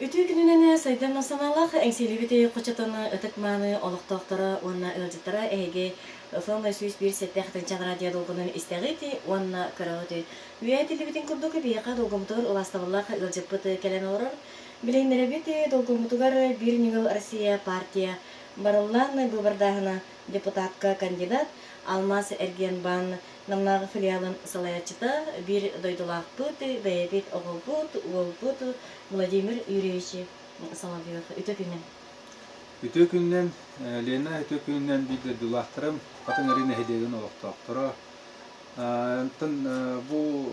Ütü gününe saydan masamalах эңселибите кочотоны ытыкманы олуктоктора онна ылжыттара эге фонга сүз бир сеттехтен чанара диалогунун истегити онна караоты үетилибитин курдук бияка долгомутур уластабаллах ылжыппыты келен орор билендеребите долгомутугар бир нигыл Россия партия барыллан губердахына депутатка кандидат Алмаз Эргенбан намнагы филиалын салаячыта бир дойдулакпыт бэбит оголпут уолпут Владимир Юрьевич Соловьев. Үтө күннен Лена үтө күннен бир дулактырым атын эрин хедеген олоктоктора. Тын бу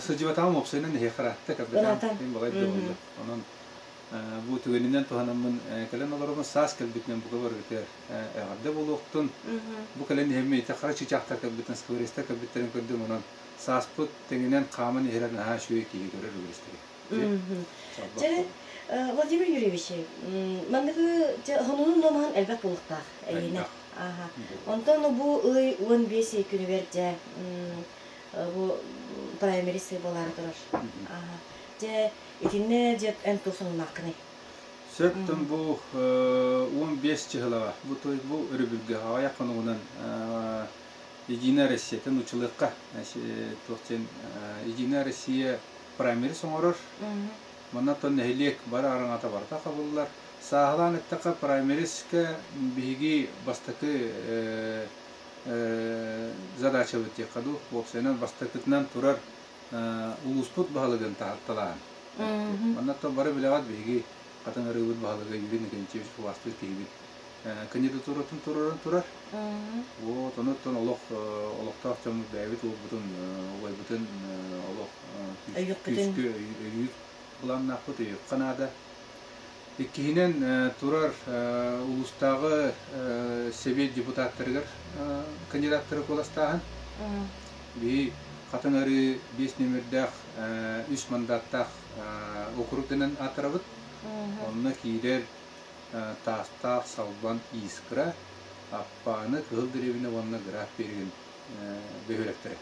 сыжыбатам опсенен хехаратта капитан дин багай болду. Анан бу түгөнүнөн туханамын келен олорумун сас келбитнен буга баргытер агарды болуктун. Бу келен хемме тахара чичактар капитан сквереста капитан көрдүм анан саспут теңинен камын эрен ха шуеки көрөр үлестири. Же Владимир Юрьевич, мандыгы хонунун номан элбек булуктак эйне. Ага. Онтон бу 15 күнү берде бу праймерисы болар турар. Ага. Же итинне же энтусын макны. Сөттөн бу 15 жылга бу той бу өрүбүлгө аякынынан Единая Россия училыкка токтен Единая Россия праймерис оңорор. Манатон нехилек бар араңата барта кабыллар. Сагалан эттека праймериске биги бастакы задача өтө каду. Боксенен бастакытынан турар улуспут баалыгын таатталан. Манатон бары билегат биги катын рыбыт баалыгы юрин кенчевич васты тийбит. Кандидатуратын турар. Вот онотон олоктак жамы бэбит бутун ой бутун олок Айыктын Планна фото Канада. Иккинен турар улустагы совет депутаттарыгар кандидаттары коластаган. Би катыңары 5 номердах 3 мандаттах округтенен атырабыт. Онна кийдер тастак салбан искра аппаны кылдырыбыны онна граф берген бөөлектер.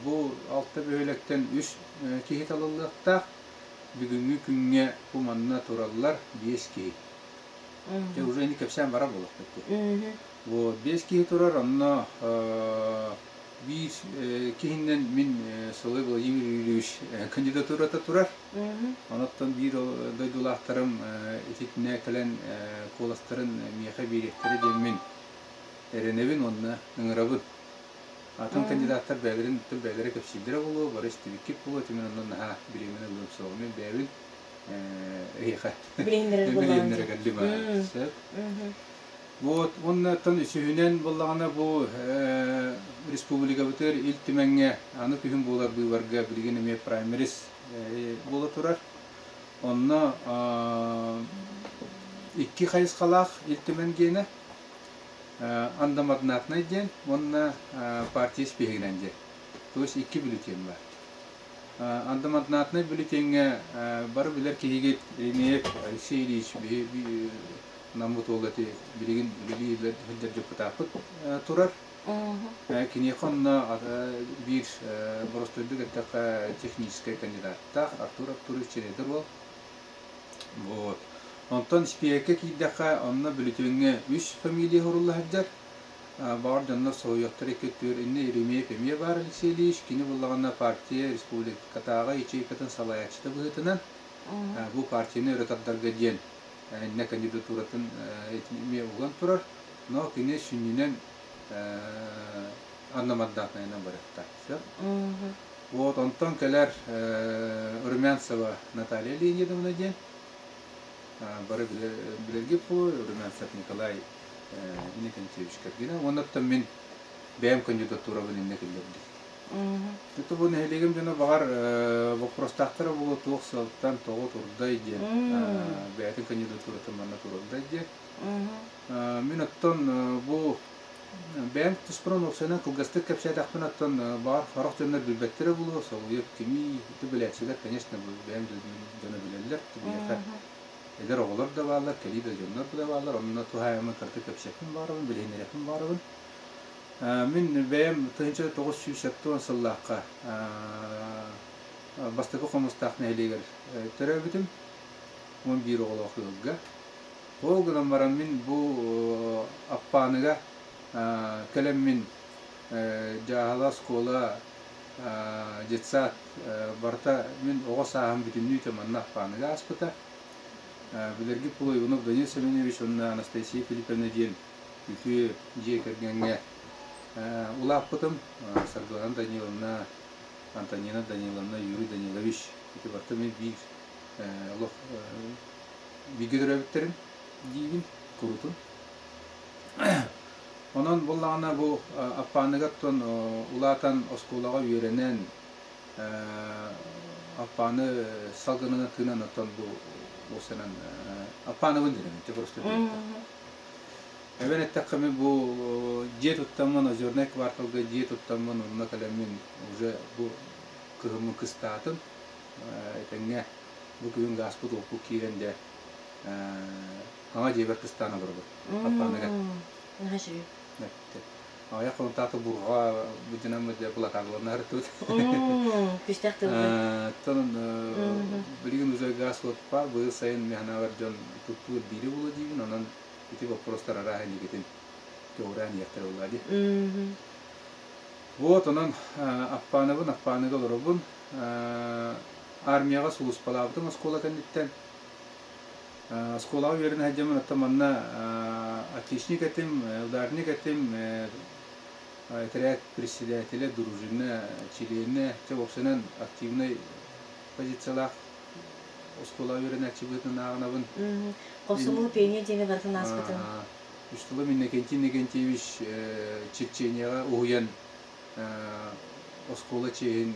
Бу алты бөөлектен 3 кихит алылыкта бүгүнгү күнгө бу манна тураллар 5 кихит. Же уже не кепсен бара болуп. Бу 5 кихит турар, онна бир кихинен мин Солой Владимир Юрьевич кандидатурата турар. Онаттан бир дойдулактарым этитине келен коластарын мияка беректери демин эренебин онна ыңырабыт. Атын кандидаттар бәгерин түп бәгере кепсидере болу, барыс тибикип болу, темен ондан ха биремине булып соғымен бәгерин эйха. Билендер галлима. Вот оннан үсүнен боллагана бу республика бутер илтименге аны күн болар буйварга билген эме праймерис бола турар. Онна 2 кайыс калак илтименгене андаматнатный день, он на партии спегнанде. То есть 2 бюллетень бар. Андаматнатный бюллетень бар билер кигет имеет Алексей Ильич намут олгати билген билилер депутат турар. Кини хонна бир боростойдук этка технический кандидатта Артур Артурович бол. Вот. Онтон спиеке кийдеха онна бюллетенге 3 фамилия хоруллахдар. Бар жанна союктар экетер инне Иремей Пемье бар Алексей Ильич кини буллагана партия республикатага ячейкатын салаячты быгытынан. Бу партияны өтөтдарга ден инне кандидатуратын этиме уган турар. Но кини сүннен аннамаддатына баракта. Вот онтон келер Румянцева Наталья Леонидовна ден. Бары билерге по Румянцев Николай Николаевич Каргина. Оннаттан мен бәйм кандидатура билинне келдерди. Это бу нехелегем жана багар вопростактары болу тоқсалтан тоғы турдай ден. Бәйтин кандидатуратын манна турдай ден. Мен оттон бу бәйм туспырын оқсайнан кылгастык кәпсәдақтан оттон бар харақ жөнлер билбеттері болу. Сол кеми біләтсілер, конечно, бәйм жөні білелер. Эдер оғылар да балар, кәлі да жонлар да балар, онына тухайымын кірті көпшекін барыбын, білейнерекін барыбын. Мен бәйім 1970 сыллаққа бастапы комустак нелегер төрөбүтүм 11 оголокуга. Ол гынан баран мен бу аппаныга келем мен жаала школа жетсат барта мен ого саам бүтүннү теманна аппаныга аспыта. Билерги Пулоевнов Данил Семенович, Анастасия Филипповна ден үтү же кергенге улаппытым Саргалан Даниловна, Антонина Даниловна, Юрий Данилович эти барта мен бир олох бигедеребиттерин дейбин курутун. Онон боллагана бу аппаныгаттон улаатан осколага үйренен аппаны салгынына тыынан оттон бу осенен аппаны дирем те просто. Эбен эттекме бу же туттамын озерный кварталга же туттамын онна калемин уже бу кыгымы кыстатын этеңе бу күн гаспыт опу киренде ага жебер кыстана барбы аппаныга. Нахаши. Ая контакты бурга бу де булатарлар тут. Пиштакты. Тон билген уже газ вот па бу сайын механавар жон тутту бири боло дейбин, анан эти вопростар ара элегетин тооран яктар болду. Вот анан аппаныга лоробун армияга сулус палабытын школа кандиттен. Школага берен хаджамын атаманна отличник этим, ударник этим, отряд председателя дружины, члены, те вовсенен активной позициялах школага берен активитын агынабын. Косуму пение дене бартын аспытын. Үстілі мен Некентьевич Чеченияға уян школа чейін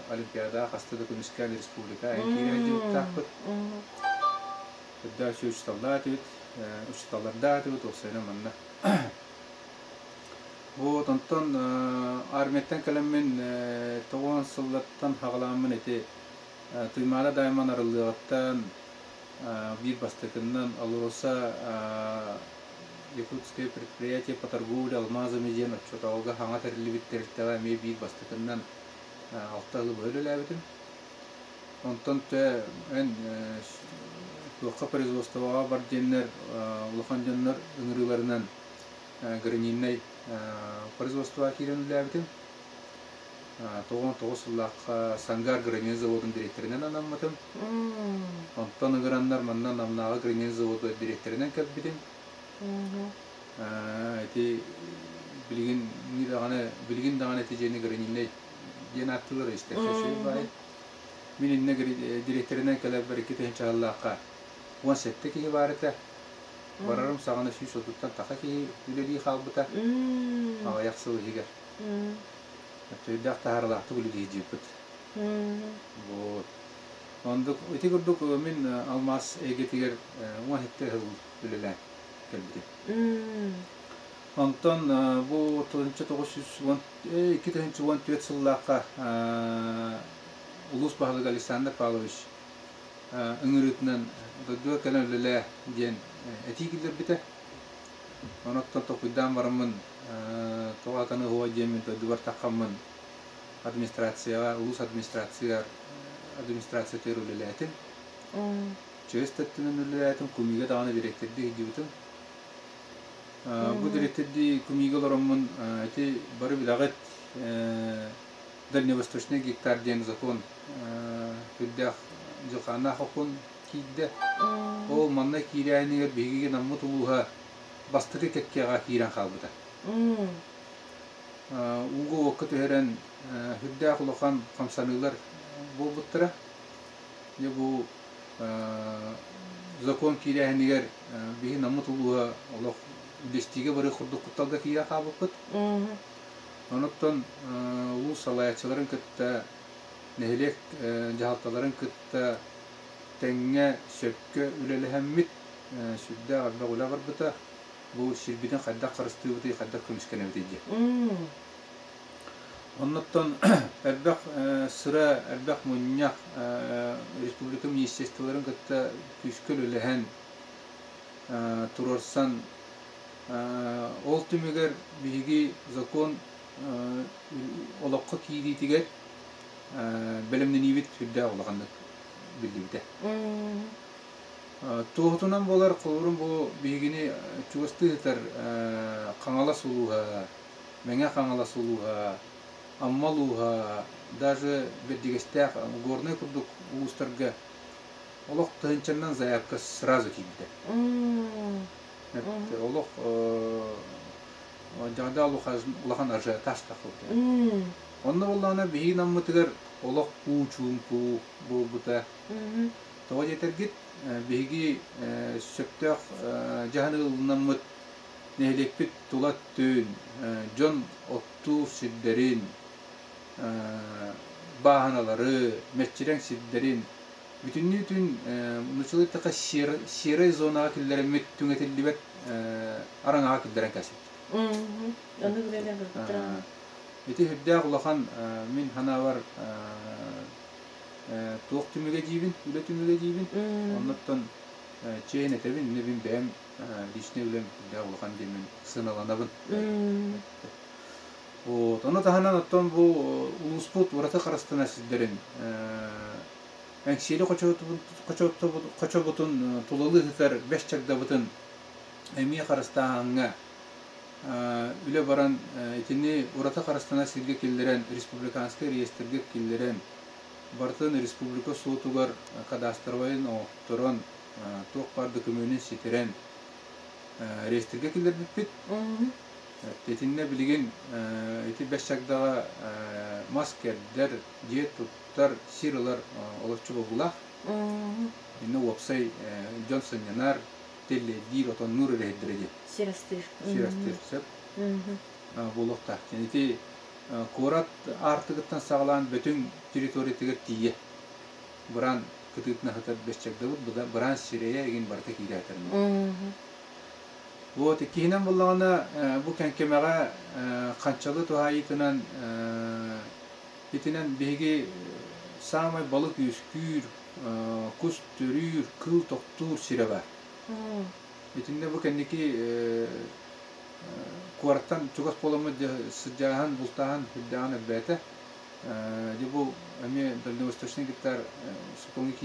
Олимпиада қастады Күміскан республика әйкері деп тақпыт. Дальше учталарда атыбыт, оқсайна манна. Вот, онтон армияттан кәлеммен 9 сыллаттан хағаламын әте туймада дайман арылығаттан бир бастыкыннан алуроса Якутское предприятие по торговле алмазами ден отчеталга хаңа тәрілібіттеріттіға ме бир бастыкыннан алталы бөліләбітін. Онтон тө Лоққа производствоға бар денлер, улахан денлер үңірілерінен гранинной производствоға керенілі 99 сыллаққа Сангар гранин заводын директоринен анамматым. Онтан ыгыраннар маннан намнағы гранин заводы директоринен кәпбедім. Әйті білген дағаны әтежені гранинной ден аттылыр істерші бай. Мен инне директоринен кәліп бір екі тән чағаллаққа 17 кеге барыта. Барарым сағаны сүй сотуттан тақа кеге үлелі қалбыта. Ағаяқ сылы егер. Түйдақ тағарлақты үлелі жепіт. Вот. Ондық өте көрдік мен алмаз әйгетігер 17 ғыл үлелі кәлбіде. Онтан бұл 1914 сыллаққа Улус бағылық Александр Павлович үңірітінен дұдуа кәлін үлелі ден әтейгілер біті. Онықтан тоқыйдан барымын тоғатаны ғуа демен дұдуар таққамын администрацияға, улус администрация төр үлелі әтін. Чөз тәттінің үлелі әтін көмеге дағаны директорды егдебітін. Бұл директорды көмеге лорамын әте бары білағыт Дальневосточный гектар ден закон хүддәқ жылқана қоқын кейді. Ол манна кейрәйінігер бейгеге намы тұлуға бастыры кәккеға кейрән қалбыда. Уғы оқы төхерен хүддәқ ұлыған қамсанылар бұл бұттыра. Бұл закон кейрәйінігер бейге намы тұлуға үлестіге бары құрдық құтталға кейрән қалбы бұт. Оныттан ұлы салаячыларын күтті, нәхелек жағалталарын күтті, тәңе сөпкі үлелі әммет сүрді ғарда ғыла бар бұта, бұл шербеден қайдақ қарысты бұты, қайдақ көміскен әбдейді. Оныттан әрбәқ сыра, әрбәқ мұнняқ республика министерстволарын күтті күскіл үліхән тұрарсан ол түмегер бейге закон олаққа кейдейтігер белемнен ибит хүддә улганны билдибите. Туһутунан болар кылырын бу бигини чугастыгытар каңала сулуга, меңе каңала сулуга, аммалуга, даже беддигестәк горный курдук улустарга олох тынчаннан заявка сразу килде. Олох жада улахан ажиотаж такылды. Онна боллана бигин аммытыгар олох пучумпу болбута. Тоҕо жетергит биги сөптөк жаһанылнаммыт нехлекпит тулат түн жон отту сиддерин бааналары метчирең сиддерин бүтүннү түн нучулыттака ширай зонага киллеремит түңетилдибет араңага киллерен касып. Onu bilen gıttara. Ити хүддәк улахан мин ханавар туох түмүгө жибин, үлө түмүгө жибин. Оннотон чейин этебин, небин бэм лишне үлем хүддәк улахан демин сыналанабын. Оны таханан оттон бу улуспут урата карастына сиздерин. Әңсели кочобутун тулалы хитер 5 чагдабытын эмие карастааңга үле баран итини урата карастана сирге киллерен республиканский реестрге киллерен бартын республика сутугар кадастровайын оторон ток бар документин ситерен реестрге киллер бит. Тетинне билген ити 5 чагдага маскердер, диетуттар, сиралар олорчу болула. Инне вебсайт Джонсон Янар теле дир отон нур рейдреди. Сирастыр. Сеп. Болокта. Ити корат артыгыттан сагалан бүтүн территориятыгер тие. Буран кытытна хатар 5 чагдабыт, буран сирея еген барта кийдәтерин. Вот икинен буллагана бу кенкемеге канчалы тухайытынан итинен беги самай балык үскүр, кус төрүр, кыл токтур сиреба. Итинде бу кенники квартан чугас боломы сыджахан бултахан хүддәган әлбәте. Дебу эме дальневосточный гектар суконги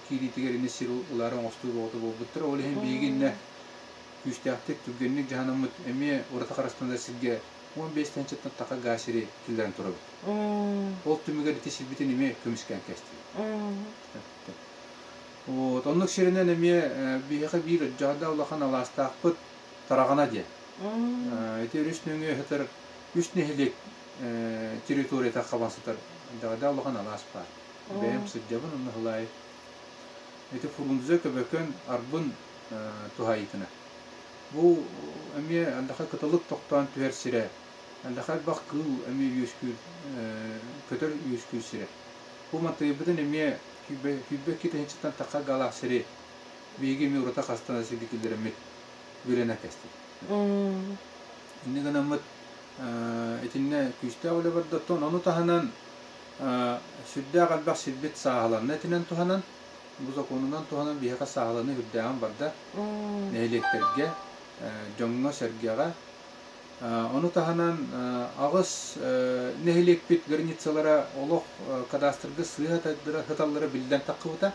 киритигер ине сиру уларын осту болду болбуттыр. Ол hem бегинне күстәктек түгенник җанымыт эме урата карастанда сизге 15 чаттан така гашири килдән турып. Ол түмегә дитешил битен эме көмүскән кәсти. Вот онлык ширинен эме бигә бир җада улахан аластакпыт тарагана ди. Эти рүснеңе хәтер үснехлек территория кабансытыр. Җада улахан аласпа. Бәм сидәбен онлай. Эти фурунза көбөкөн арбын тухайтына. Бу эме андакай кытылык токтан түһәр сире. Андакай бак кыл эме юскү көтөр юскү сире. Бу матый битен эме күбө китенчтан така гала сире. Биги ми урата кастана сидикилдер эме бүленә кәсти. Инде гана мат этинне күстә оле бер доттон аны таһанан сүддә галбак сидбит саһалан этинен туханан бу законунан туханан бияка саһаланы хүддәгән барда. Нәйлектерге жоңго сергега onu tahanan ağız nehlik bit granitsalara olok kadastrga sığatadırı hıtalları bilden takıvıta.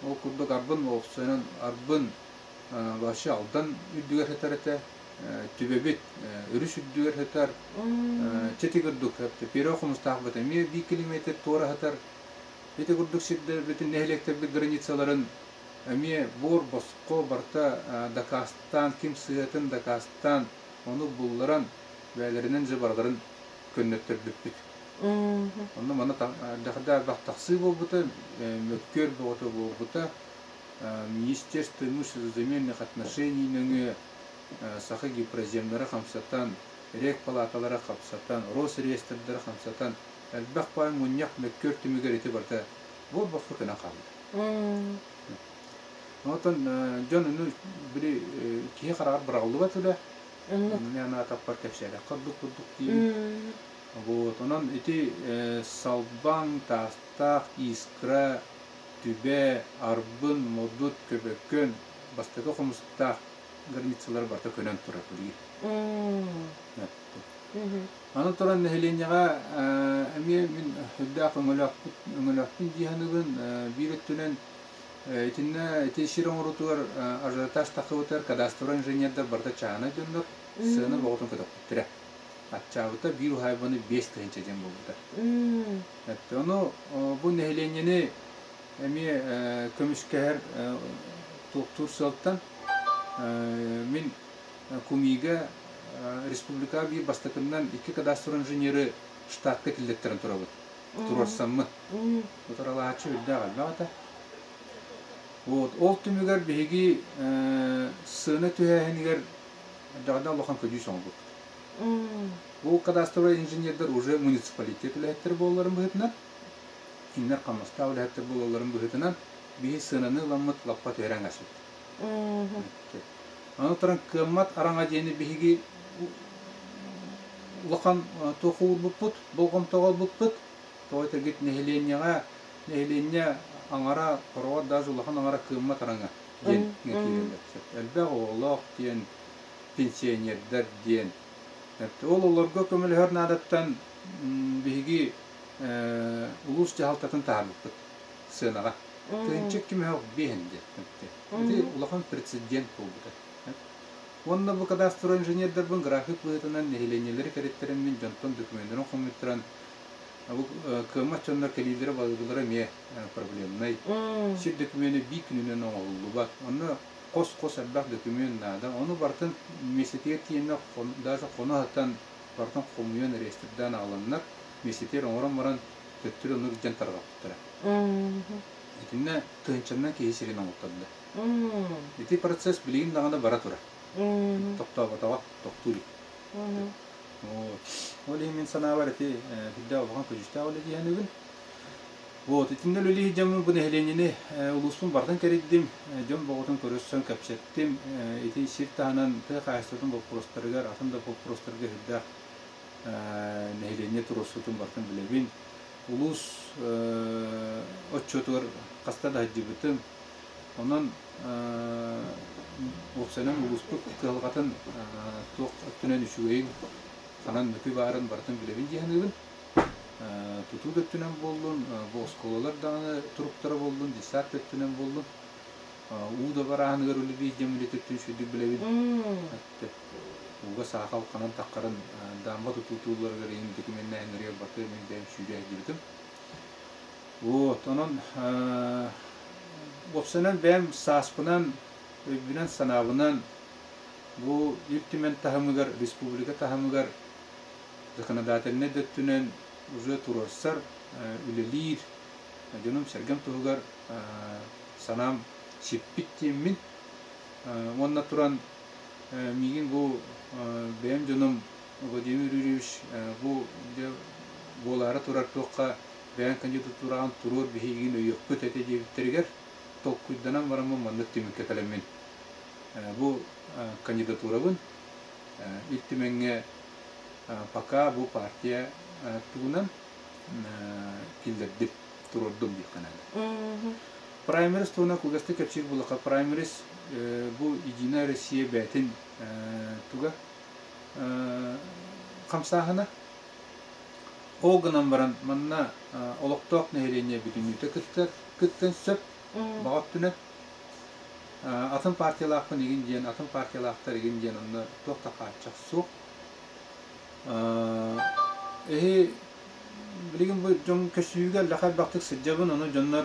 O kurdu garbın o senin arbın başı aldan üddüger hıtarete tübebit ürüş üddüger hıtar çeti kurduk hepte pirokumuz takbıta mi 1 kilometre tora hıtar beti kurduk sidde bitin nehlikte bit granitsaların Ами бор боско барта Дакастан ким сыятын Дакастан onu булларан бәйләреннән җибардырын көннәттер бит. Онны мана дахда бактаксы булбыты, мөккөр булбыты, министерство имущественных земельных отношений нәңе сахы гипроземнары хамсатан, рек палаталары хамсатан, Росреестрдары хамсатан, әлбәк пай муньяк мөккөр түмегер ите барта. Бу бакы кына калды. Нотон жонunu бири кие карар биралды батыда. Мена таппар кепшеле. Кырдык ди. Вот, онан ити салбан, тастак, искра, түбе, арбын, модут, көбөккөн, бастакы комустак границалар барта көнөн турат били. Анан туран нехеленяга min hüddaq öngölaqpın jihanıgın bir öttünen itinne itişirin urutugar ajataş takıvıtar kadastro inženierler barda çağına dönür sığını boğutun kadar bittire. Atçavıta bir hayvanı 5 tığınca jen buldular. Onu bu nehlenyeni emi kömüşkeher doktor saltan min kumiga Respublika bir bastakından 2 kadastro inžinieri штатка килдеттерин турабыт. Турарсаммы. Утаралаачы үлдэ галбагата. Вот, ол түмүгер биги сыны түһэһинигер дагда лохан көдүй соңбут. Бу кадастро инженерлер уже муниципалитет үлэхеттер болларын быһытынан, киннер камаста үлэхеттер болларын быһытынан биги сынаны ламмыт лаппа төһөрәң асып. Аны туран кыммат араңа жени биги лохан тохур буппут, болгом тогол буппут. Тойтер гит нехленья аңара корова даже лохан аңара кыммат араңа jen ngekirler. Elbä oğlak diyen pensionerler diyen. Ол олорго көмөл хөр наадаттан биги улус жаалтатын таабыппыт сынага. Тынчык ким хок бехенде. Ди улахан президент болду. Онда бу кадастро инженерлер бун график быытынан нехленелери кереттерин мен жонтон документтерин коммуттаран бу кымачондар келидери балыгылары ме проблемнай. Шир документи бик күнүнөн оңолду бар. Аны кос аббак документ нада. Оны бартын месетер тиенне даже конохаттан бартын коммуен рестрдан алыннар. Месетер оңорон баран төттүрө нур жантарга туттара. Итинне тынчандан кейсерин оңоттады. Ити процесс билигин даганда бара тура. Токтоотова токтури. Ол мен санаварти бидда болгон көжүстө оле дигенигин. Вот, итинде лөли жамы бу нехленени улуспун бардан керидим, жон боготун көрөссөн капчеттим. Ити ширтанан тыгайсытын вопростарга, атында вопростарга хидда нехлене турусутун бардан билебин. Улус отчотор кастада хаджибытым. Онан Оксанан улуспук кылгатын ток өттүнөн үшүгөйүн канан мөкү барын бартын билебин дигенигин. Туту өттүнөн болдун, бу школалар дагы туруктары болдун, дисат өттүнөн болдун. Ууда барааны көрүлү би жемилет өттүн шүдү билебин. Уга сахал канан таккарын дамба тутуулар берейин документне энерия баты мен дем шүдү агырдым. Вот, анан Оксанан бем саспынан Öbünen sanavından bu iltimen tahamıgar, Respublika tahamıgar kanadaterine döttünen uzu turorsar, ülelir, canım sergem tuhugar sanam şippittiğimin onunla turan migin bu benim canım Vladimir Yurievich bu bolara turar toqa ben kanca tuturan turur bihigin öykü tetecevitteriger Tokkuydanan varamı mandık tümükke kalemin. Bu kandidatурабын iltimenge paka bu partiye tuğunan kildirdi, tururdum bir kanalı. Primaries tuğuna kugastı kapçık bulaka primaries bu icina Rusiya betin tuğa kamsahına o gınan varan manna oluktoq nehirenya bütünlüğüte kıttın söp Bağat tünet atın partiyalarını egin diyen, atın partiyalarını egin diyen onlar toqta qaçaq soq. Bilgin bu jon kösüyüge laqab baqtık sicabın onu jonlar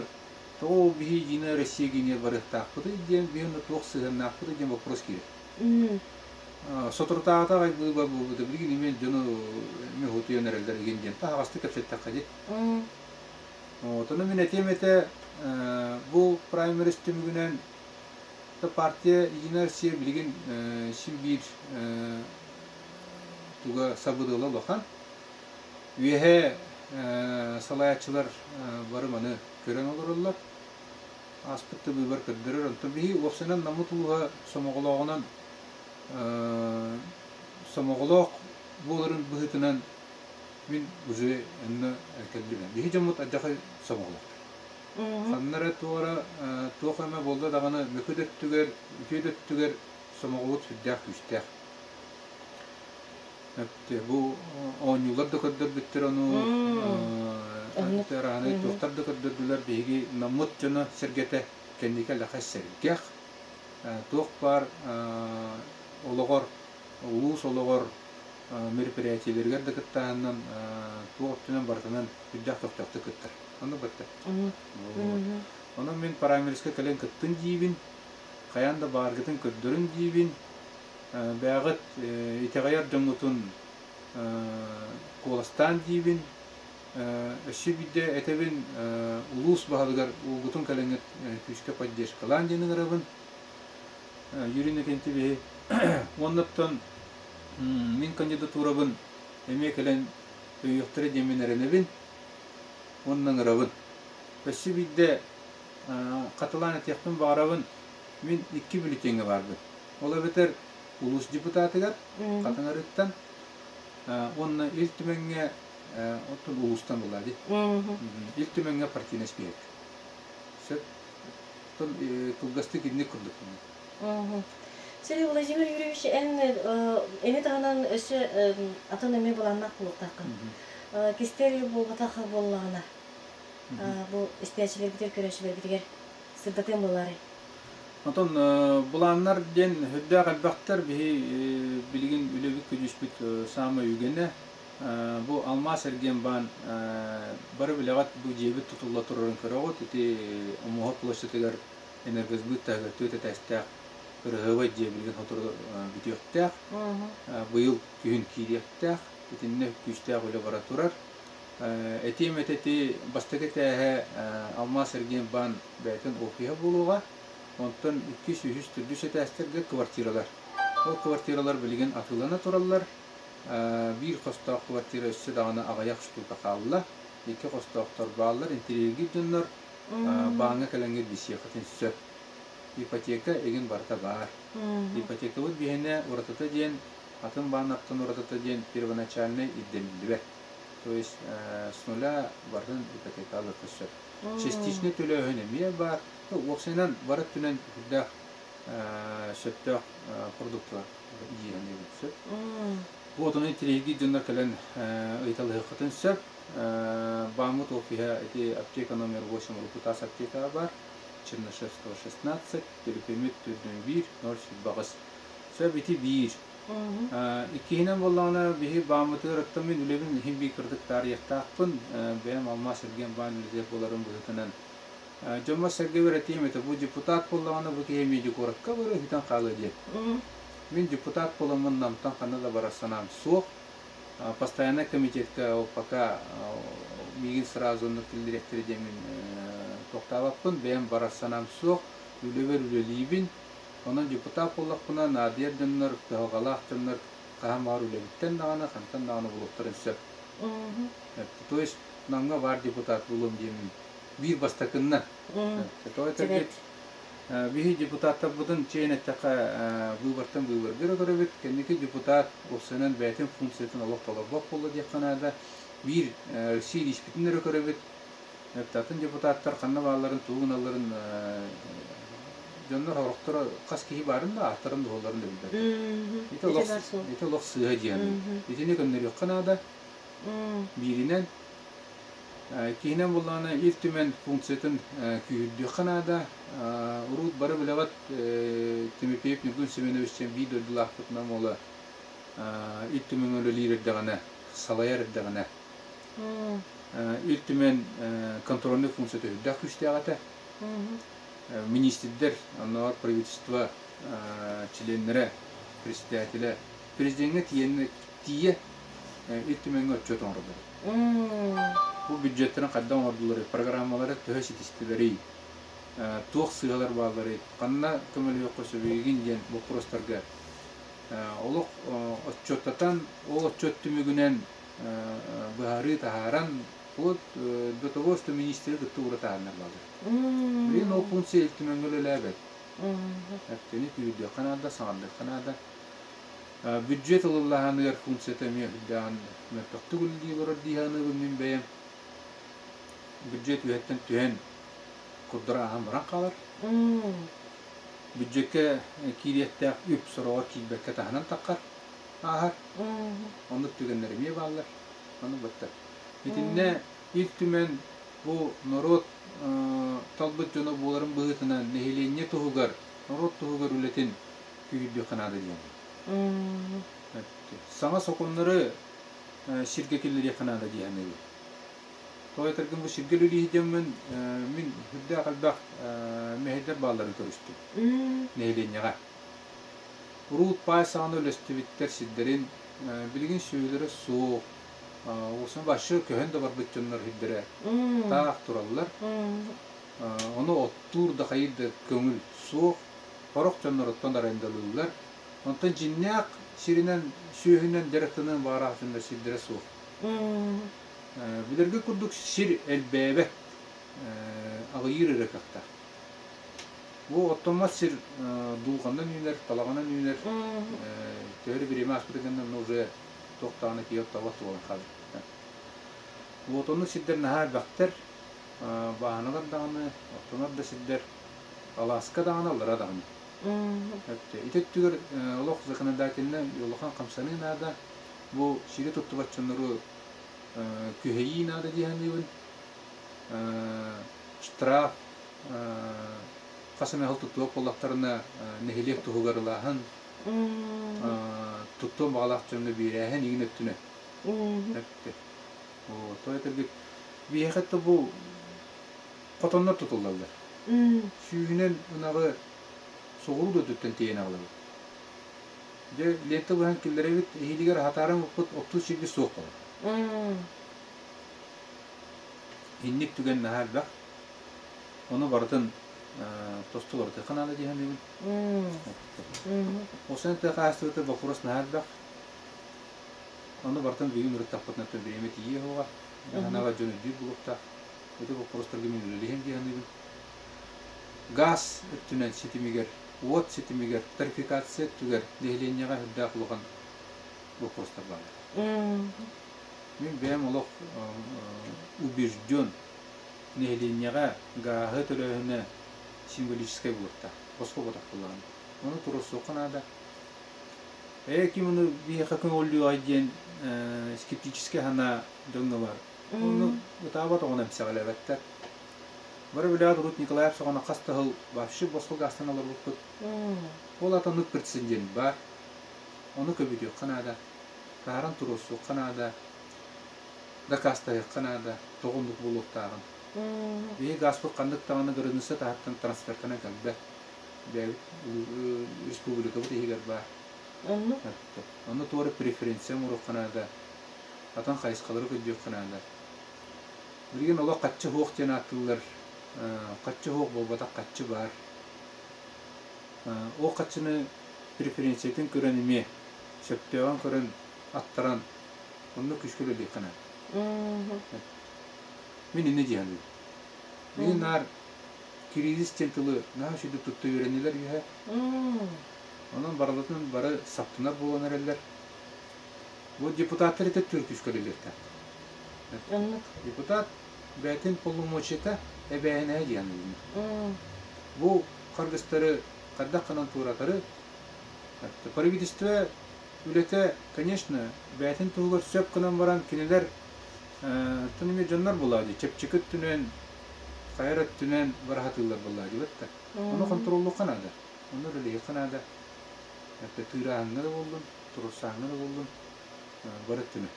toğu bihi jina Rusiya gine barıqtaq budu diyen bihi onu toq sığınaq budu diyen vopros kiri. Soturtağıta qay bu bilgin men jonu me hotuyan erelder egin diyen ta haqasты kapsettak qadi. Onu men etemete bu primaries tümünen da partiye inersiye bilgin şimbir tuga sabıdıla lokan üyehe salayatçılar varımanı kören olurlar aspıttı bir var kırdırar tabii opsiyonel namutluğa somogolağınan somogolağ buların bıhıtınan min uzu enne erkeldiğine bir hicamut acakı somogolağ Sanlara tuğra tuğama bolda dağını müködöttüger, ütüdöttüger somoğut hüddях güçtях. Bu 10 yıllar da kadar bitir onu. Anlık. Terane doktor da kadar diler bigi namut cana sergete kendike lakas sergek. Tuğ var ologor ulus ologor merperiyachilerger de kıttandan tuğ tunan bartanan hüddak toktakta kıttar. Onu battı. Onu men paramirske kalen kıttın jibin. Kayan da bargıtın kıddırın jibin. Бәғіт итеғайар жыңғытын қоластан дейбін, үші биде әтебін ұлыс бағалығар ұлғытын кәліңет күшке поддержкалан денің арабын. Юрин екенті бе, онлаптан мен кандидатурабын әме кәлін өйіқтірі демен әрінебін, онның арабын. Үші биде қатылан әтеқпін бағарабын, мен 2 бюллетені барбын. Ола бетер улус депутатыгар катаңарыттан онна илтимеңге отун улустан булады. Илтимеңге партияны спек. Сөп тон кылгасты кидне курдук. Сергей Владимир Юрьевич эми тагынан өсө автономия буланнак булуктакын. Кестер булгатакы боллагына. Бу истечилер битер көрөшүлөр битер сырдатен болары. Ondan bulanlar den hüdda qalbaqtar bihi bilgin ülebik kücüsbit sama yügene bu alma sergen ban barı bilagat bu jebit tutulla turun karagot iti umuha plaşetigar energizbit taga töte testa kırhava jebilgin hotur bitiyoqta bu yıl kühün kiriyaqta itinne küçta öyle bara turar etimeteti bastakete alma sergen ban baytan ofiha buluğa ondan 200 türlü setesтерге kvartiralar. O kvartiralar bilgen atılana turallar. Bir kosta kvartira üstü dağına ağayak şutulta kaldılar. 2 kosta torbalar interiorga dönler. Bağına kalenge bisiyatin söp. İpoteka egin barta var. İpoteka bu bihine uratata diyen atın bağnaktan uratata diyen первоначальный iddenildi. То есть с нуля бардан ипотекалы söp. Частичный төлөө өнемие бар. Оқсайнан барат түнен хүддақ сөттақ продуктылар иелене сөп. Отының тирегі жондар кәлен ыйталы қытын сөп. Бамут офиға эти аптека номер 8 Рупутас аптека бар. Чернышевского 16, Перепемет 401, 0 сөп еті бейір. Иккейінен болағына бейі бамыты раттамын үлебін химби кірдік тарихтақпын. Бәйім алма сірген бан үлезек боларын бұзытынан. Жомма сергевер этимете бу депутат боллагана бу кеми жукоракка бары хитан калы дет. Мен депутат боламын намтан канада барасанам сук. Постоянный комитетке пока мигин сразу на директор демин токтабаппын, бем барасанам сук, үлебер үлелибин. Онан депутат боллакпына надер дөннөр, тагалактыннөр, кахамар үлебиттен дагана, кантан дагана булуктарын сөп. То есть намга бар депутат болум демин. Bir bastakınna. Evet. Bir депутаттар будun чейнеттака выбортан выбор. Göre bit kendiki депутат olsanın beytin funksiyetini Allah talabak bollu diye kanada bir şey işbitinleri göre bit. Deputatın депутаттар kanna bağların tuğunaların jonlar horuktura kas kihi barın da ahtarın da holların da bilir. İte Allah sığha diyen. İtini gönleri yok kanada. Birinen Kihinen bulana iltimen funksiyetin kühüddü kanada urut barı bilavat temepeyip nükün semene üstüne video dilahtıknam ola iltimen öyle lirer dağına salayar dağına iltimen kontrolünü funksiyeti hüddak üstü ağata ministrler, anlar правительства членлері, председателі президентке тие iltimen ötçöt orada. Bu büdjetlerin kaddan orduları, programmaları töhüs etiştileri, tuğ sığalar bağları, kanna kömeli yokusu büyügün diyen bu prostarga oluk ötçöttatan, o ötçöt tümügünen bıharı taharan, o dötogos ministeri gıttı uğra tahanlar bağlı. Birin o punsi iltimen gölü labet. Hepteni video kanada, sağlık kanada. Büdjet Allah'ın yer funksiyetemiye hüddan mertaktu güldi varadihanı min beyem. Büdjet üyetten tühen kudra aham rankalar. Büdjeke kiriyette üp soruğa kilbeke tahanan takkar. ahar onu tügenleri mi bağlar onu battı bitinne ilk tümen bu norot talbıt jonu buların bıhıtına nehilenye tuhugar norot tuhugar ületin kühüddü kanada diyen sana sokunları şirkekilleri kanada diyen Toy terkin bu şirkeli diyeceğim min hüdde kalbak meheder bağları görüştü. Neylenyega. Urut pay sağını ölestü bitter sidderin bilgin şöyleri soğuk. Olsun başı köhen de var bütçünler hiddere. Tağ turallar. Onu ottur da kaydı köngül soğuk. Korok canlar ottan da rendalıyorlar. Ondan cinnak şirinen şöyhünden derektinin varahında siddere soğuk. Bilirge kurduk şir elbebe ağıyır rekakta. Bu otomat şir dulğandan üner, talağandan üner. Teori bir imaj kırgından noze toktağını kiyot tavat olan kalır. Bu otonu şidder nahar bakter bahanalar dağını, otonar da şidder Alaska dağını alır adamı. İtek tüger olaq zıkınadakinden yolukan kamsanın nada bu şiri tuttu batçınları küheyi nada diyenliğin ştraf kasame hal tuttu kollaklarına nehilek tuhugarılahın tuttu bağlaqçımda birehen igin öttüne o toyatırgıt bir hekatta bu kotonlar tutulurlar şüyünen ınağı soğulu da tütten tiyen ağlar de lente bu hankillere bit hiliger hatarın 30 şirgi soğuk olur hinnik tügen nahar bak onu bardın tostu vardı kanalı diyen demin o sene de kastırdı bakuras nahar bak onu bardın bir gün ürün tapatına tüm bir emet iyi hova nahar jönü düz bulup da öte bakuraslar gibi ürünlüyem diyen demin gaz öttünen sitimiger Uot sitimiger, tarifikatsiya tüger, dehlenyaga hüdda kulugan bu kursta var. Min benim olaq ubirjon nehlenyaga gahı törehine simbolическая bulutta. Bosko bodak kullan. Onu turusu kanada. Kim onu bir hakın oluyor aydiyen skeptический hana döngü var. Onu utabat ona misal elbette. Бары билет Рут Николаев соғана қастығыл бапшы босқыл гастан алыр бұқпыт. Ол атанып біртсінден бар. Оны көбедеу қанада. Тағырын тұрысы қанада. Да қастығы қанада. Тоғындық болуқтағын. Бейі ғаспы қандық тағаны көрінісі тағыттан трансфертана кәлді. Бәй республика бұд егер бар. Оны туары преференция мұры қанада. Атан қайысқалары көдеу қанада. Бірген ола қатшы хоқ тен атылыр. Kaççı hoq bolbada kaççı var. O kaççını preferensiyetin körönüme, söptevan körön attıran, onu küskülü dekana. Min ne diyandı? Min nar krizis tentılı, na şüdü tuttu öğreniler yuha. Onun baralatın barı saptınar boğanar eller. Bu deputatları da Türk küskülü dekana. Deputat Бәтин полномочита эбәһенә дигән. Бу кыргызлары кадда канан туратары. Правительство үлете, конечно, бәтин тугыр сөп кынан баран кинелер төнеме җаннар булады. Чепчикет төнен, хайрат төнен барахатылар булады бетте. Аны контроллы канада. Аны реле канада. Хәтта тираңны да булдым, турсаңны да булдым. Бараттыны.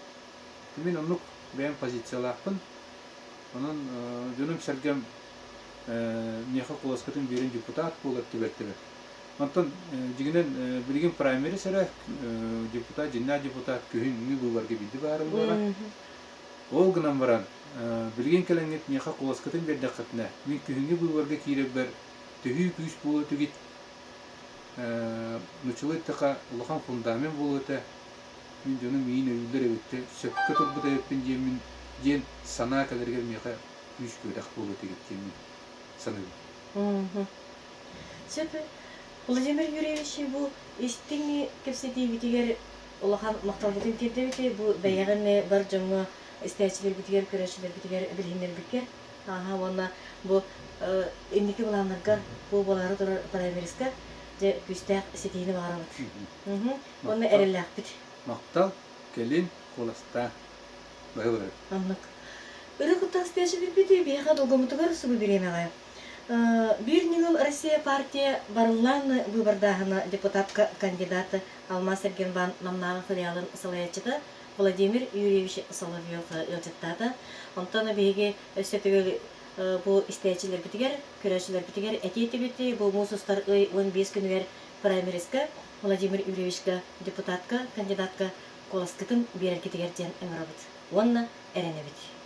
Мен аны бәйән позицияларпын. Onun dönüm sergem neha kulaskatın birin deputat bulur tibettiler. Ondan jiginen bilgin primary sera deputat jinna deputat köhün ni bu varga bildi barlar. Ol gınan varan bilgin kelenget neha kulaskatın bir dakikatna. Min köhünge bu varga kireb ber tühü küs bulu tügit nuçulayt taqa ulahan fundament bulu ta min dönüm min öldür evitte sökket bu da yapın jemin Jen sana kadar gelmeye yüz gördük bulu tekettiğimi sanırım. Süper. Vladimir Yurevich bu istini kepseti bitiger olahan maktabıdın tebdebiti bu beyağın var canlı isteğçiler bitiger, köreşçiler bitiger, bilhinler bitiger. Aha ona bu indiki bulanlargar bu boları da para verisker de küstek setiğini bağıramadı. Onu erelak bit. мактал келин коласта быгы. Аннык. Ырыгыттан стежи бирбити бияга долгомутугар субу биремеге. Бир нигыл Россия партия барылан выбордагына депутатка кандидаты Алмаз Эргенбан намнагы филиалын салаячыта Владимир Юрьевич Соловьев ылжыттады. Онтон биге өсөтөгөл бу истечилер битигер, көрөчүлөр битигер этети бити бу мусустар 15 күнүгер праймериска Владимир Юрьевичка депутатка кандидатка коласкытын берер кетигер жен эңрабыт. Онна эренебит.